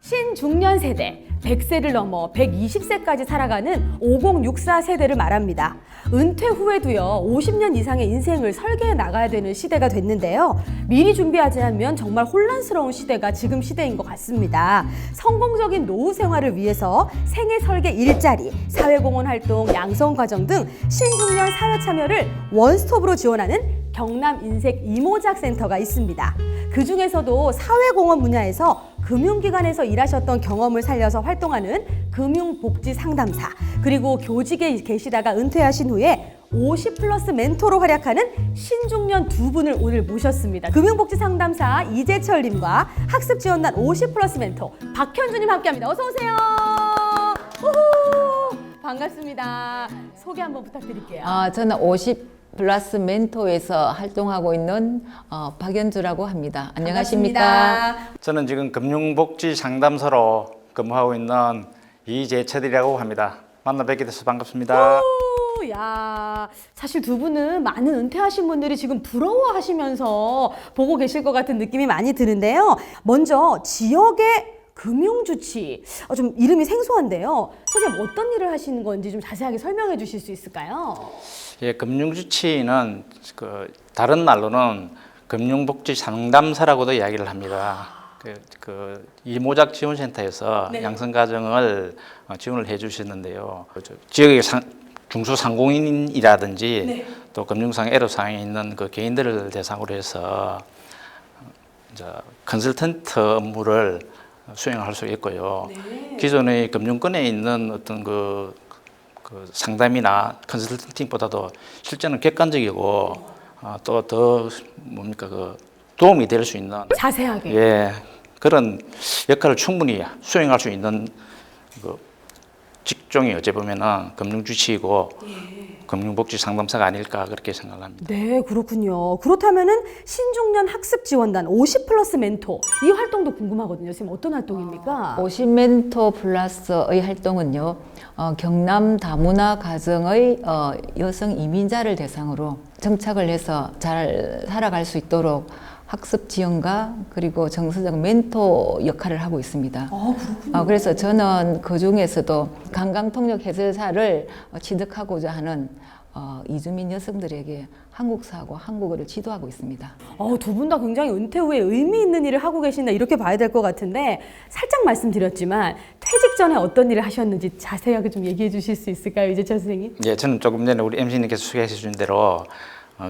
신중년 세대, 100세를 넘어 120세까지 살아가는 5064 세대를 말합니다. 은퇴 후에도요, 50년 이상의 인생을 설계해 나가야 되는 시대가 됐는데요. 미리 준비하지 않으면 정말 혼란스러운 시대가 지금 시대인 것 같습니다. 성공적인 노후 생활을 위해서 생애 설계 일자리, 사회공헌 활동, 양성과정 등 신중년 사회 참여를 원스톱으로 지원하는 경남인색 이모작센터가 있습니다. 그 중에서도 사회공헌 분야에서 금융기관에서 일하셨던 경험을 살려서 활동하는 금융복지상담사, 그리고 교직에 계시다가 은퇴하신 후에 50+ 멘토로 활약하는 신중년 두 분을 오늘 모셨습니다. 금융복지상담사 이재철님과 학습지원단 50+ 멘토 박현주님 함께합니다. 어서 오세요. 우후, 반갑습니다. 소개 한번 부탁드릴게요. 저는 50+ 멘토에서 활동하고 있는 박연주라고 합니다. 안녕하십니까? 반갑습니다. 저는 지금 금융복지 상담사로 근무하고 있는 이재철이라고 합니다. 만나 뵙게 돼서 반갑습니다. 오, 야, 사실 두 분은 많은 은퇴하신 분들이 지금 부러워하시면서 보고 계실 것 같은 느낌이 많이 드는데요. 먼저 지역의 금융주치, 좀 이름이 생소한데요. 선생님 어떤 일을 하시는 건지 좀 자세하게 설명해 주실 수 있을까요? 예, 금융주치는 다른 말로는 금융복지 상담사라고도 이야기를 합니다. 이모작 지원센터에서 네. 양성과정을 지원을 해주셨는데요. 지역의 중소상공인이라든지 네. 또 금융상 애로사항이 있는 그 개인들을 대상으로 해서 이제 컨설턴트 업무를 수행할 수 있고요. 네. 기존의 금융권에 있는 어떤 그 상담이나 컨설팅보다도 실제는 객관적이고 또 더 뭡니까 도움이 될 수 있는 자세하게. 예 그런 역할을 충분히 수행할 수 있는 그 직종이 어찌 보면은 금융주치이고 금융복지 상담사가 아닐까 그렇게 생각합니다. 네, 그렇군요. 그렇다면은 신중년 학습지원단 50+ 멘토 이 활동도 궁금하거든요. 선생님 어떤 활동입니까? 50 멘토 플러스의 활동은요, 경남 다문화 가정의 여성 이민자를 대상으로 정착을 해서 잘 살아갈 수 있도록 학습 지원과 그리고 정서적 멘토 역할을 하고 있습니다. 그렇군요. 그래서 저는 그 중에서도 관광통역 해설사를 취득하고자 하는 이주민 여성들에게 한국사하고 한국어를 지도하고 있습니다. 두 분 다 굉장히 은퇴 후에 의미 있는 일을 하고 계신다 이렇게 봐야 될 것 같은데 살짝 말씀드렸지만 퇴직 전에 어떤 일을 하셨는지 자세하게 좀 얘기해 주실 수 있을까요, 이재철 선생님? 예, 저는 조금 전에 우리 MC님께서 소개해 주신 대로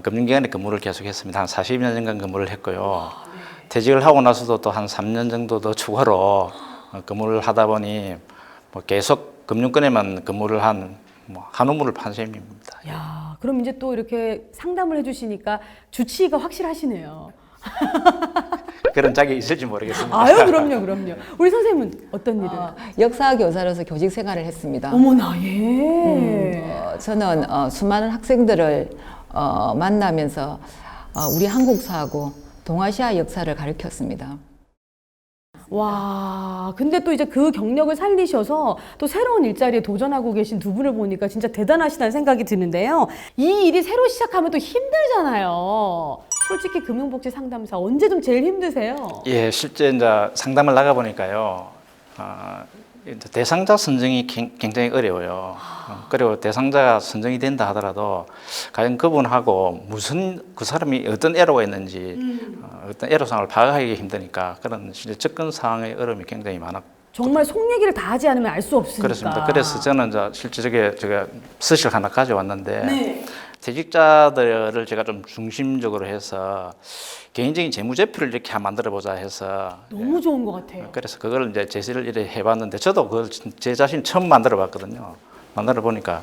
금융기관에 근무를 계속했습니다. 한 40년 근무를 했고요. 퇴직을 하고 나서도 또 한 3년 정도 더 추가로 근무를 하다 보니 계속 금융권에만 근무를 한 업무를 판 셈입니다. 야, 그럼 이제 또 이렇게 상담을 해주시니까 주치의가 확실하시네요. 그런 짝이 있을지 모르겠습니다. 아유, 그럼요. 우리 선생님은 어떤 일을? 역사 교사로서 교직 생활을 했습니다. 어머나, 예. 저는 수많은 학생들을 만나면서 우리 한국사하고 동아시아 역사를 가르쳤습니다. 와, 근데 또 이제 그 경력을 살리셔서 또 새로운 일자리에 도전하고 계신 두 분을 보니까 진짜 대단하시다는 생각이 드는데요. 이 일이 새로 시작하면 또 힘들잖아요. 솔직히 금융복지 상담사 언제 좀 제일 힘드세요? 예, 실제 이제 상담을 나가 보니까요. 이제 대상자 선정이 굉장히 어려워요. 그리고 대상자가 선정이 된다 하더라도 과연 그분하고 무슨 그 사람이 어떤 애로가 있는지 어떤 애로사항을 파악하기 힘드니까 그런 실제 접근 상황의 어려움이 굉장히 많았고 정말 속 얘기를 다 하지 않으면 알 수 없으니까. 그렇습니다. 그래서 저는 이제 실제 제가 서실 하나 가져왔는데 네. 퇴직자들을 제가 좀 중심적으로 해서 개인적인 재무제표를 이렇게 만들어 보자 해서 너무 좋은 것 같아요. 그래서 그걸 이제 제시를 이렇게 해봤는데 저도 그걸 제 자신 처음 만들어 봤거든요. 만들어 보니까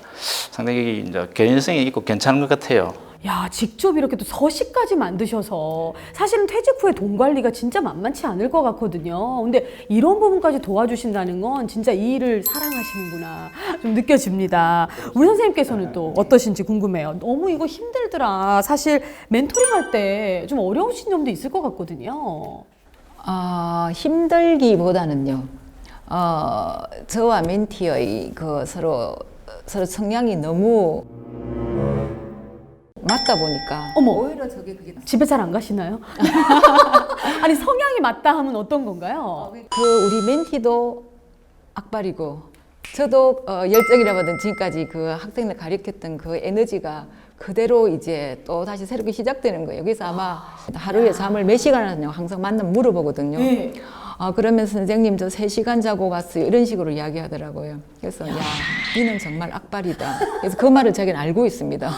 상당히 이제 개연성이 있고 괜찮은 것 같아요. 야, 직접 이렇게 또 서식까지 만드셔서 사실은 퇴직 후에 돈 관리가 진짜 만만치 않을 것 같거든요. 근데 이런 부분까지 도와주신다는 건 진짜 이 일을 사랑하시는구나 좀 느껴집니다. 우리 선생님께서는 또 어떠신지 궁금해요. 너무 이거 힘들더라. 사실 멘토링 할 때 좀 어려우신 점도 있을 것 같거든요. 힘들기보다는요, 저와 멘티의 그 서로 성향이 너무 맞다 보니까 어머. 오히려 저게 그게 집에 잘 안 가시나요? 아니 성향이 맞다 하면 어떤 건가요? 그 우리 멘티도 악발이고 저도 열정이라고 하든 지금까지 그 학생들 가르쳤던 그 에너지가 그대로 이제 또 다시 새롭게 시작되는 거예요. 그래서 아마 하루에 잠을 몇 시간 하냐고 항상 만나면 물어보거든요. 네. 그러면 선생님 저 3시간 자고 왔어요. 이런 식으로 이야기하더라고요. 그래서 야, 니는 정말 악발이다. 그래서 그 말을 자기는 알고 있습니다.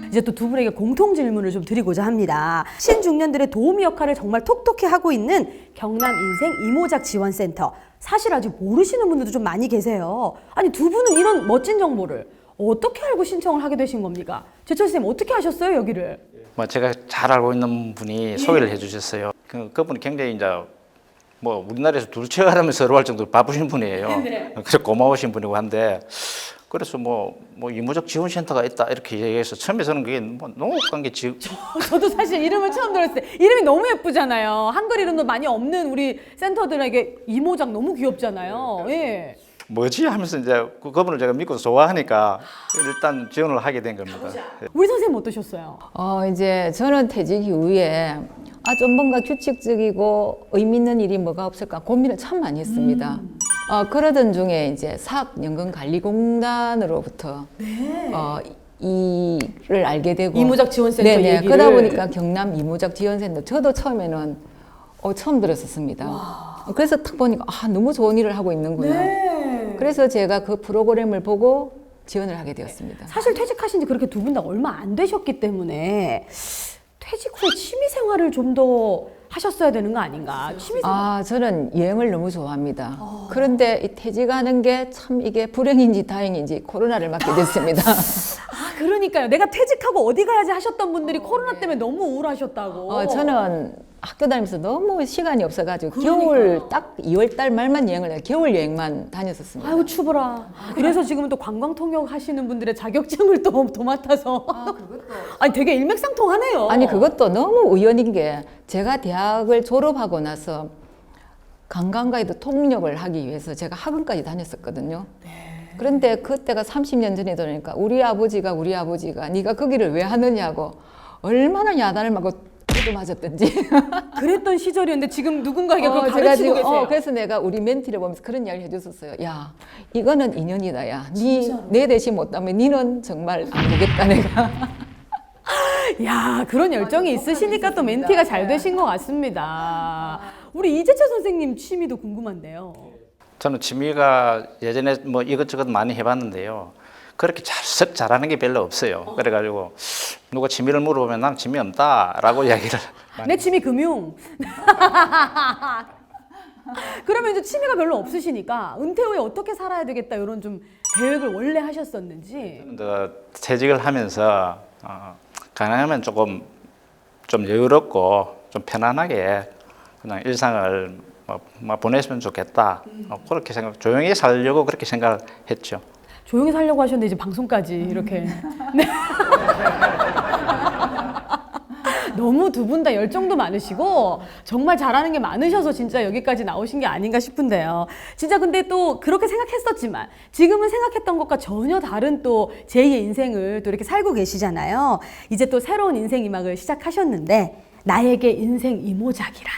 이제 또 두 분에게 공통 질문을 좀 드리고자 합니다. 신중년들의 도우미 역할을 정말 톡톡히 하고 있는 경남 인생 이모작 지원센터. 사실 아직 모르시는 분들도 좀 많이 계세요. 아니 두 분은 이런 멋진 정보를 어떻게 알고 신청을 하게 되신 겁니까? 제철 선생님 어떻게 하셨어요 여기를? 뭐 제가 잘 알고 있는 분이 소개를 해주셨어요. 그분이 굉장히 이제 뭐 우리나라에서 둘째가라면서 서로 할 정도로 바쁘신 분이에요. 그래서 고마우신 분이고 한데 그래서 뭐 이모작 지원센터가 있다 이렇게 얘기해서 처음에 저는 그게 뭐 농업관계 저도 사실 이름을 처음 들었을 때 이름이 너무 예쁘잖아요. 한글 이름도 많이 없는 우리 센터들에게 이모작 너무 귀엽잖아요. 예. 뭐지 하면서 이제 그분을 제가 믿고 좋아하니까 일단 지원을 하게 된 겁니다. 우리 선생님 어떠셨어요? 이제 저는 퇴직 이후에 좀 뭔가 규칙적이고 의미 있는 일이 뭐가 없을까 고민을 참 많이 했습니다. 그러던 중에 이제 사학연금관리공단으로부터 이를 알게 되고 이모작 지원센터 네네, 얘기를. 그러다 보니까 경남 이모작 지원센터 저도 처음에는 처음 들었었습니다. 그래서 딱 보니까 너무 좋은 일을 하고 있는구나. 네. 그래서 제가 그 프로그램을 보고 지원을 하게 되었습니다. 사실 퇴직하신 지 그렇게 두 분 다 얼마 안 되셨기 때문에 퇴직 후에 취미 생활을 좀 더 하셨어야 되는 거 아닌가? 취미 생활. 저는 여행을 너무 좋아합니다. 그런데 이 퇴직하는 게 참 이게 불행인지 다행인지 코로나를 맞게 됐습니다. 그러니까요. 내가 퇴직하고 어디 가야지 하셨던 분들이 코로나 때문에 너무 우울하셨다고. 저는 학교 다니면서 너무 시간이 없어가지고 겨울 딱 2월 달 말만 여행을 해요. 겨울 여행만 다녔었습니다. 아이고 추워라. 그래서 지금은 또 관광 통역 하시는 분들의 자격증을 또 맡아서. 아니 되게 일맥상통하네요. 아니 그것도 너무 우연인 게 제가 대학을 졸업하고 나서 관광가이드 통역을 하기 위해서 제가 학원까지 다녔었거든요. 그런데 그때가 30년 전에 되니까 우리 아버지가 네가 거기를 왜 하느냐고 얼마나 야단을 맞고 또 맞았던지. 그랬던 시절이었는데 지금 누군가에게 그걸 제가 가르치고 지금, 계세요. 그래서 내가 우리 멘티를 보면서 그런 이야기를 해줬었어요. 야, 이거는 인연이다. 야, 내 대신 못하면 니는 정말 안 보겠다 내가. 야, 그런 열정이 있으시니까 또 멘티가 잘 되신 것 같습니다. 우리 이재철 선생님 취미도 궁금한데요. 저는 취미가 예전에 뭐 이것저것 많이 해봤는데요. 그렇게 썩 잘하는 게 별로 없어요. 그래가지고 누가 취미를 물어보면 난 취미 없다라고 이야기를 내 취미 금융. 그러면 이제 취미가 별로 없으시니까 은퇴 후에 어떻게 살아야 되겠다 이런 좀 계획을 원래 하셨었는지. 퇴직을 하면서 가능하면 좀 여유롭고 좀 편안하게 그냥 일상을 보냈으면 좋겠다. 그렇게 조용히 살려고 그렇게 생각을 했죠. 조용히 살려고 하셨는데 이제 방송까지 이렇게. 네. 너무 두 분 다 열정도 많으시고 정말 잘하는 게 많으셔서 진짜 여기까지 나오신 게 아닌가 싶은데요. 진짜 근데 또 그렇게 생각했었지만 지금은 생각했던 것과 전혀 다른 또 제2의 인생을 또 이렇게 살고 계시잖아요. 이제 또 새로운 인생 이막을 시작하셨는데 나에게 인생 이모작이란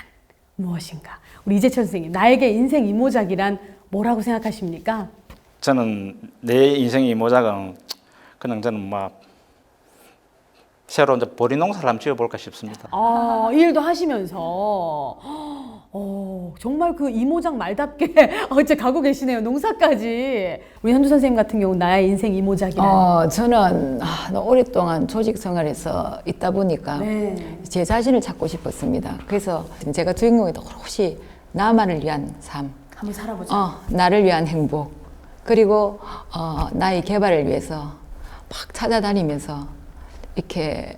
무엇인가? 우리 이재철 선생님, 나에게 인생 이모작이란 뭐라고 생각하십니까? 저는 내 인생 이모작은 그냥 저는 새로 이제 보리 농사를 한번 지어볼까 싶습니다. 이 일도 하시면서 정말 그 이모작 말답게 이제 가고 계시네요. 농사까지. 우리 현주 선생님 같은 경우 나의 인생 이모작이란. 저는 오랫동안 조직 생활에서 있다 보니까 제 자신을 찾고 싶었습니다. 그래서 제가 주인공이 혹시 나만을 위한 삶, 한번 살아보자. 나를 위한 행복, 그리고 나의 개발을 위해서 막 찾아다니면서 이렇게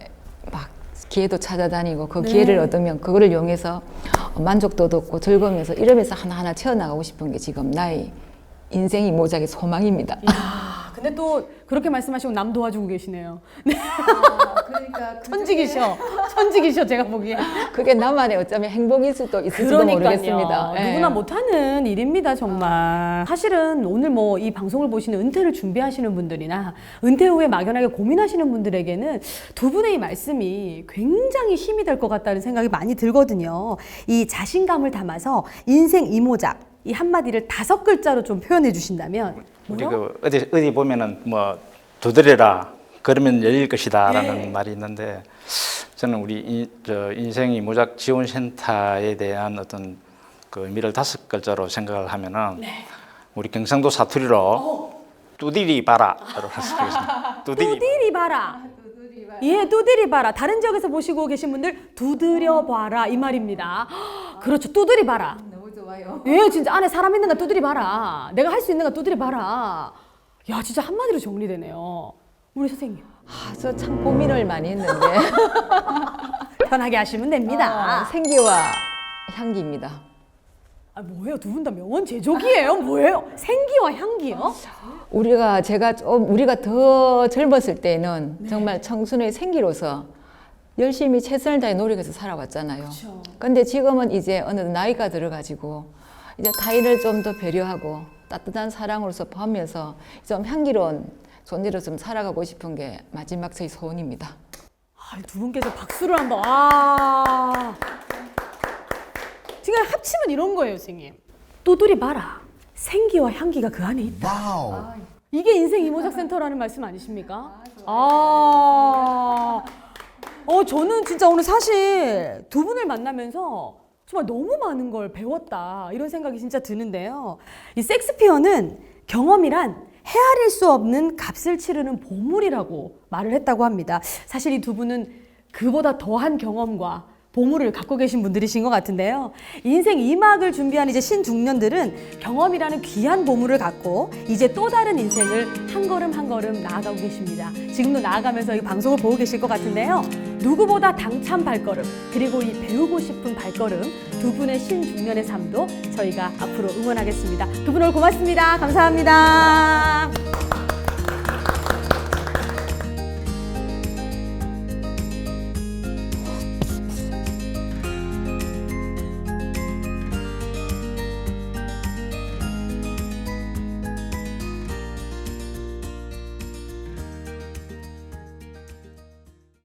막 기회도 찾아다니고 그 기회를 얻으면 그거를 이용해서 만족도 얻고 즐거우면서 이러면서 하나하나 채워나가고 싶은 게 지금 나의 인생이 모작의 소망입니다. 근데 또 그렇게 말씀하시고 남 도와주고 계시네요. 네. 천직이셔. 천직이셔, 제가 보기에. 그게 나만의 어쩌면 행복일 수도 있을지도 모르겠습니다. 예. 누구나 못하는 일입니다, 정말. 사실은 오늘 뭐 이 방송을 보시는 은퇴를 준비하시는 분들이나 은퇴 후에 막연하게 고민하시는 분들에게는 두 분의 이 말씀이 굉장히 힘이 될 것 같다는 생각이 많이 들거든요. 이 자신감을 담아서 인생 이모작 이 한마디를 5글자로 좀 표현해 주신다면 우리 그 어디 보면은 뭐 두드려라 그러면 열릴 것이다라는 말이 있는데 저는 우리 인생 이모작 지원센터에 대한 어떤 그 의미를 5글자로 생각을 하면은 우리 경상도 사투리로 두드리 봐라로 말씀드리겠습니다. 두드리 봐라. 예, 두드리 봐라. 다른 지역에서 보시고 계신 분들 두드려 봐라 이 말입니다. 그렇죠. 두드리 봐라. 너무 좋아요. 예, 진짜 안에 사람 있는가 두드리 봐라. 내가 할 수 있는가 두드리 봐라. 야, 진짜 한마디로 정리되네요. 우리 선생님. 저 참 고민을 많이 했는데 편하게 하시면 됩니다. 생기와 향기입니다. 아, 뭐예요? 두 분 다 명언 제조기예요? 뭐예요? 생기와 향기요? 우리가 더 젊었을 때는 정말 청순의 생기로서 열심히 최선을 다해 노력해서 살아왔잖아요. 근데 지금은 이제 어느 나이가 들어가지고 이제 타인을 좀 더 배려하고 따뜻한 사랑으로서 포함해서 좀 향기로운 존재로 좀 살아가고 싶은 게 마지막 저희 소원입니다. 아, 두 분께서 박수를 한번. 아. 지금 합치면 이런 거예요, 선생님. 두드리 봐라. 생기와 향기가 그 안에 있다. 이게 인생 이모작 센터라는 말씀 아니십니까? 저는 진짜 오늘 사실 두 분을 만나면서 정말 너무 많은 걸 배웠다 이런 생각이 진짜 드는데요. 이 섹스피어는 경험이란 헤아릴 수 없는 값을 치르는 보물이라고 말을 했다고 합니다. 사실 이 두 분은 그보다 더한 경험과 보물을 갖고 계신 분들이신 것 같은데요. 인생 2막을 준비한 이제 신중년들은 경험이라는 귀한 보물을 갖고 이제 또 다른 인생을 한 걸음 한 걸음 나아가고 계십니다. 지금도 나아가면서 이 방송을 보고 계실 것 같은데요. 누구보다 당찬 발걸음, 그리고 이 배우고 싶은 발걸음, 두 분의 신중년의 삶도 저희가 앞으로 응원하겠습니다. 두 분 오늘 고맙습니다. 감사합니다.